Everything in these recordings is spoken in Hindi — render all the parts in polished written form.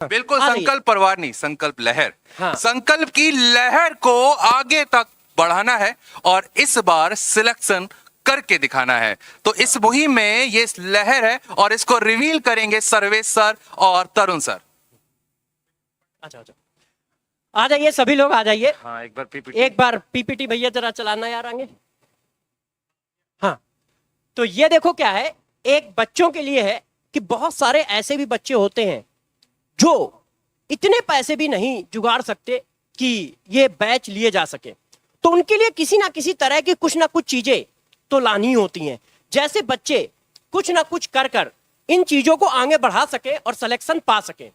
बिल्कुल, संकल्प परिवार नहीं, संकल्प लहर। हाँ। संकल्प की लहर को आगे तक बढ़ाना है और इस बार सिलेक्शन करके दिखाना है। तो इस मुहिम में ये लहर है और इसको रिवील करेंगे सर्वेश सर और तरुण सर। अच्छा, आ जाइए सभी लोग, आ जाइए। हाँ, एक बार पीपीटी भैया जरा चलाना यार आगे। हाँ, तो ये देखो क्या है, एक बच्चों के लिए है कि बहुत सारे ऐसे भी बच्चे होते हैं जो इतने पैसे भी नहीं जुगाड़ सकते कि ये बैच लिए जा सके। तो उनके लिए किसी ना किसी तरह की कुछ ना कुछ चीजें तो लानी होती हैं, जैसे बच्चे कुछ ना कुछ कर कर इन चीजों को आगे बढ़ा सके और सिलेक्शन पा सके।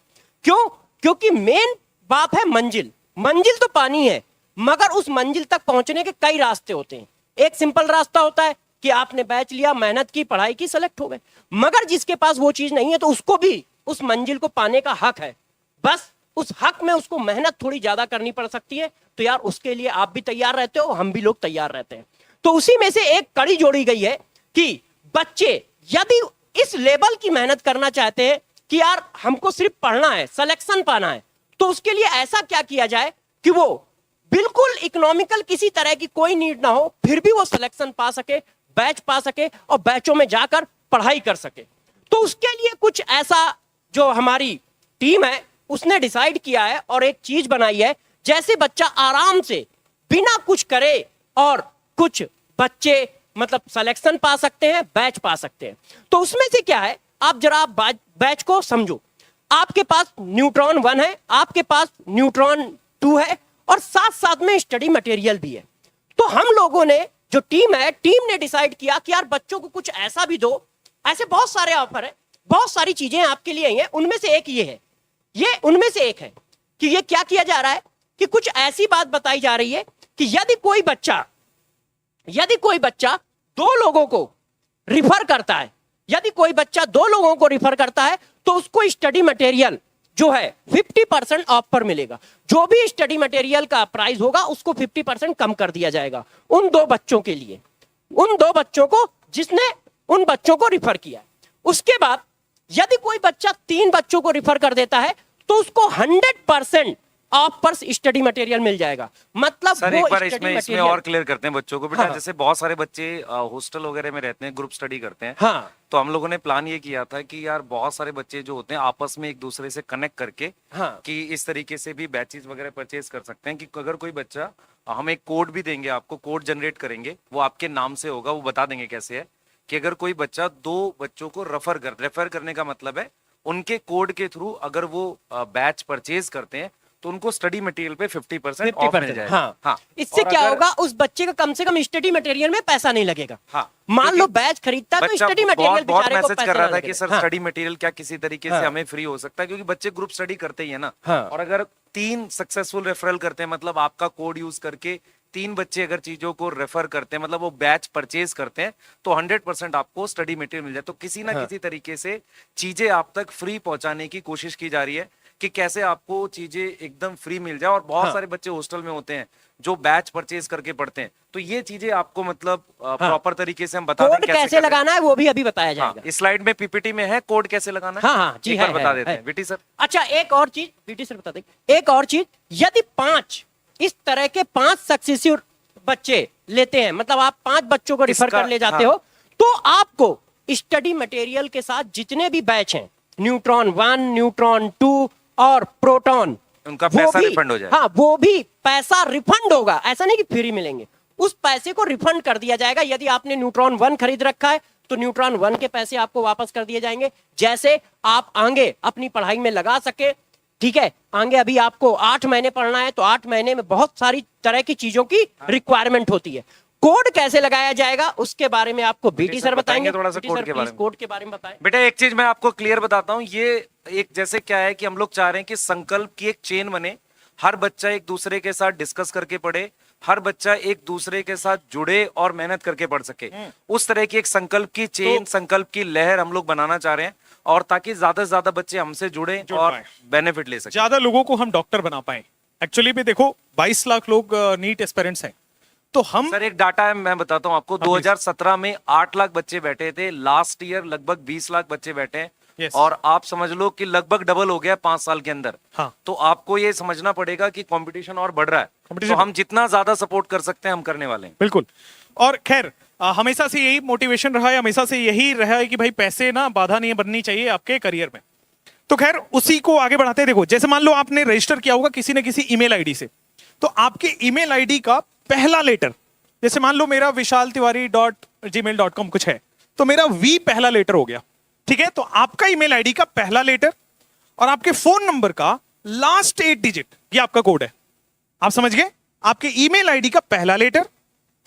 क्यों? क्योंकि मेन बात है मंजिल। मंजिल तो पानी है, मगर उस मंजिल तक पहुंचने के कई रास्ते होते हैं। एक सिंपल रास्ता होता है कि आपने बैच लिया, मेहनत की, पढ़ाई की, सेलेक्ट हो गए। मगर जिसके पास वो चीज नहीं है तो उसको भी उस मंजिल को पाने का हक है। बस उस हक में उसको मेहनत थोड़ी ज्यादा करनी पड़ सकती है। तो यार उसके लिए आप भी तैयार रहते हो, हम भी लोग तैयार रहते हैं। तो उसी में से एक कड़ी जोड़ी गई है कि बच्चे यदि इस लेवल की मेहनत करना चाहते हैं कि यार हमको सिर्फ पढ़ना है, सिलेक्शन पाना है, तो उसके लिए ऐसा क्या किया जाए कि वो बिल्कुल इकोनॉमिकल किसी तरह की कोई नीड ना हो, फिर भी वो सिलेक्शन पा सके, बैच पा सके और बैचों में जाकर पढ़ाई कर सके। तो उसके लिए कुछ ऐसा जो हमारी टीम है उसने डिसाइड किया है और एक चीज बनाई है, जैसे बच्चा आराम से बिना कुछ करे और कुछ बच्चे मतलब सिलेक्शन पा सकते हैं, बैच पा सकते हैं। तो उसमें से क्या है, आप जरा बैच को समझो। आपके पास न्यूट्रॉन 1 है, आपके पास न्यूट्रॉन 2 है और साथ साथ में स्टडी मटेरियल भी है। तो हम लोगों ने जो टीम है, टीम ने डिसाइड किया कि यार बच्चों को कुछ ऐसा भी दो। ऐसे बहुत सारे ऑफर है, बहुत सारी चीजें आपके लिए आई हैं। उनमें से एक ये है, ये उनमें से एक है कि ये क्या किया जा रहा है कि कुछ ऐसी बात बताई जा रही है कि यदि कोई बच्चा 2 लोगों को रिफर करता है, यदि कोई बच्चा 2 लोगों को रिफर करता है तो उसको स्टडी मटेरियल जो है 50% ऑफ पर मिलेगा। जो भी स्टडी मटेरियल का प्राइस होगा उसको 50% कम कर दिया जाएगा उन 2 बच्चों के लिए, उन 2 बच्चों को जिसने उन बच्चों को रिफर किया है। उसके बाद यदि कोई बच्चा 3 बच्चों को रिफर कर देता है तो उसको 100% ऑफ पर स्टडी मटेरियल मिल जाएगा। मतलब सर, वो एक बार स्टडी इसमें और क्लियर करते हैं बच्चों को। बेटा, हाँ। जैसे बहुत सारे बच्चे हॉस्टल वगैरह में रहते हैं, ग्रुप स्टडी करते हैं। हाँ। तो हम लोगों ने प्लान ये किया था कि यार बहुत सारे बच्चे जो होते हैं आपस में एक दूसरे से कनेक्ट करके हाँ। कि इस तरीके से भी बैचेस वगैरह परचेज कर सकते हैं कि अगर कोई बच्चा, हम एक कोड भी देंगे आपको, कोड जनरेट करेंगे, वो आपके नाम से होगा, वो बता देंगे कैसे है कि अगर कोई बच्चा 2 बच्चों को रेफर करने का मतलब है उनके कोड के थ्रू अगर वो बैच परचेज करते हैं तो उनको स्टडी मटेरियल पे 50% ऑफ मिल जाएगा। हाँ। हाँ। इससे और क्या अगर- होगा, उस बच्चे का कम से कम स्टडी मटेरियल में पैसा नहीं लगेगा। हाँ, मान लो बैच खरीदता है तो बच्चा स्टडी मटेरियल बहुत बेचारे को मैसेज पैसा कर रहा ना था लगेगा। कि सर हाँ। स्टडी मटेरियल क्या किसी तरीके हाँ। से हमें फ्री हो सकता है, क्योंकि बच्चे ग्रुप स्टडी करते ही है ना। हाँ। और अगर 3 सक्सेसफुल रेफरल करते हैं, मतलब आपका कोड यूज करके 3 बच्चे अगर चीजों को रेफर करते हैं, मतलब वो बैच परचेज करते हैं, तो 100% आपको स्टडी मटेरियल मिल जाए। तो किसी ना किसी तरीके से चीजें आप तक फ्री पहुंचाने की कोशिश की जा रही है कि कैसे आपको चीजें एकदम फ्री मिल जाए। और बहुत सारे बच्चे हॉस्टल में होते हैं जो बैच परचेज करके पढ़ते हैं, तो ये चीजें आपको मतलब प्रॉपर तरीके से हम बता दें कोड कैसे लगाना है वो भी अभी बताया जाएगा। इस स्लाइड में पीपीटी में है कोड कैसे लगाना है। हाँ हाँ जी, एक बार है, बता है, देते है। हैं बीटी सर। अच्छा, एक और चीज बीटी सर बता देंगे। एक और चीज, यदि 5 इस तरह के 5 सक्सेसिव बच्चे लेते हैं, मतलब आप 5 बच्चों को रिफर कर ले जाते हो, तो आपको स्टडी मटेरियल के साथ जितने भी बैच हैं, न्यूट्रॉन 1, न्यूट्रॉन 2 और प्रोटॉन, उनका वो पैसा भी- रिफंड हो जाएगा। हाँ, वो भी पैसा रिफंड होगा। ऐसा नहीं कि फ्री मिलेंगे, उस पैसे को रिफंड कर दिया जाएगा। यदि आपने न्यूट्रॉन 1 खरीद रखा है तो न्यूट्रॉन 1 के पैसे आपको वापस कर दिए जाएंगे, जैसे आप आगे अपनी पढ़ाई में लगा सके। ठीक है, आगे अभी आपको 8 महीने पढ़ना है तो 8 महीने में बहुत सारी तरह की चीजों की रिक्वायरमेंट होती है। कोड कैसे लगाया जाएगा उसके बारे में आपको बीटी सर बताएंगे। थोड़ा सा कोड के बारे में। कोड के बारे में बताएं। बेटा, एक चीज मैं आपको क्लियर बताता हूँ। ये एक जैसे क्या है कि हम लोग चाह रहे हैं कि संकल्प की एक चेन बने, हर बच्चा एक दूसरे के साथ डिस्कस करके पढ़े, हर बच्चा एक दूसरे के साथ जुड़े और मेहनत करके पढ़ सके। उस तरह की एक संकल्प की चेन, संकल्प की लहर हम लोग बनाना चाह रहे हैं, और ताकि ज्यादा से ज्यादा बच्चे हमसे जुड़े और बेनिफिट ले सके, ज्यादा लोगों को हम डॉक्टर बना पाए। एक्चुअली भी देखो 22 लाख लोग नीट एस्पिरेंट्स हैं, तो हम सर एक डाटा है मैं बताता हूँ आपको। 2017 में 8 लाख बच्चे बैठे थे, लास्ट ईयर लगभग 20 लाख बच्चे बैठे हैं, Yes. और आप समझ लो कि लगभग डबल हो गया 5 साल के अंदर। हाँ। तो आपको ये समझना पड़ेगा कि कंपटीशन और बढ़ रहा है, तो Competition- हम जितना ज्यादा सपोर्ट कर सकते हैं हम करने वाले हैं। बिल्कुल। और खैर हमेशा से यही मोटिवेशन रहा है, हमेशा से यही रहा है कि भाई पैसे ना बाधा नहीं बननी चाहिए आपके करियर में। तो खैर उसी को आगे बढ़ाते हैं। देखो जैसे मान लो आपने रजिस्टर किया होगा किसी न किसी ईमेल आईडी से, तो आपके ईमेल आईडी का पहला लेटर, जैसे मान लो मेरा vishaltiwari.gmail.com कुछ है, तो मेरा वी पहला लेटर हो गया, ठीक है। तो आपका ईमेल आईडी का पहला लेटर और आपके फोन नंबर का लास्ट 8 डिजिट, ये आपका कोड है। आप समझ गए? आपके ईमेल आईडी का पहला लेटर,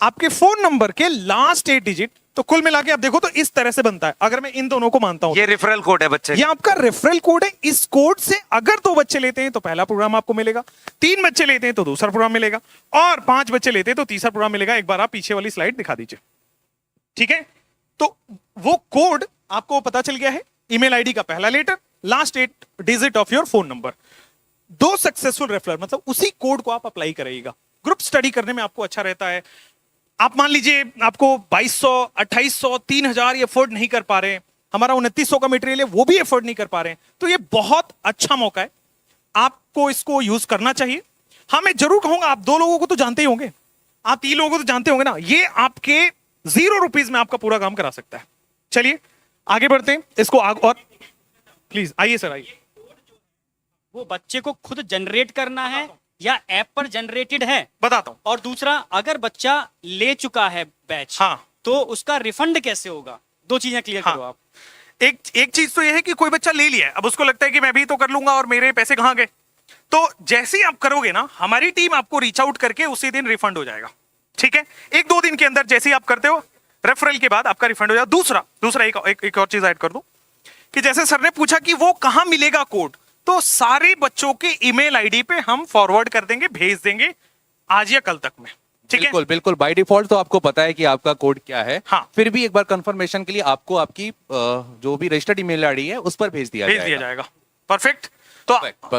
आपके फोन नंबर के लास्ट 8 डिजिट, तो कुल मिला के आप देखो तो इस तरह से बनता है। अगर मैं इन दोनों को मानता हूं, ये रेफरल कोड है बच्चे। ये आपका रेफरल कोड है। इस कोड से अगर 2 बच्चे लेते हैं तो पहला प्रोग्राम आपको मिलेगा, 3 बच्चे लेते हैं तो दूसरा प्रोग्राम मिलेगा, और 5 बच्चे लेते हैं तो तीसरा प्रोग्राम मिलेगा। एक बार आप पीछे वाली स्लाइड दिखा दीजिए, ठीक है। तो वो कोड आपको पता चल गया है, ईमेल आईडी का पहला letter, last 8 digit of your phone number. 2 successful referral, मतलब उसी कोड को आप अप्लाई करिएगा। ग्रुप स्टडी करने में आपको अच्छा रहता है। आप मान लीजिए आपको 2200, 2800, 3000 ये अफोर्ड नहीं कर पा रहे हैं, हमारा 2900 का मटेरियल है वो भी अफोर्ड नहीं कर पा रहे हैं, तो ये बहुत अच्छा मौका है, आपको इसको यूज करना चाहिए। हाँ मैं जरूर कहूंगा, आप 2 लोगों को तो जानते ही होंगे, आप 3 लोगों को तो जानते होंगे ना, ये आपके 0 रुपीज में आपका पूरा काम करा सकता है। चलिए आगे बढ़ते हैं इसको और प्लीज आइए सर, आइए। वो बच्चे को खुद जनरेट करना है या ऐप पर जनरेटेड है? बताता हूं। और दूसरा, अगर बच्चा ले चुका है बैच, हाँ। तो उसका रिफंड कैसे होगा? 2 चीजें क्लियर हाँ। करो आप। एक चीज तो यह है कि कोई बच्चा ले लिया है, अब उसको लगता है कि मैं भी तो कर लूंगा और मेरे पैसे कहां गए, तो जैसे ही आप करोगे ना, हमारी टीम आपको रीच आउट करके उसी दिन रिफंड हो जाएगा, ठीक है। 1-2 दिन के अंदर जैसे ही आप करते हो, रेफरल के बाद आपका रिफंड हो जाएगा। दूसरा एक और चीज ऐड कर दूं कि जैसे सर ने पूछा कि वो कहां मिलेगा कोड, तो सारे बच्चों के ईमेल आईडी पे हम फॉरवर्ड कर देंगे, भेज देंगे आज या कल तक में, ठीक है। बिल्कुल बिल्कुल, बाय डिफॉल्ट तो आपको पता है कि आपका कोड क्या है। हाँ। फिर भी एक बार कंफर्मेशन के लिए आपको आपकी जो भी रजिस्टर्ड ईमेल आईडी है उस पर भेज दिया भेज दिया जाएगा। परफेक्ट। तो जाएगा।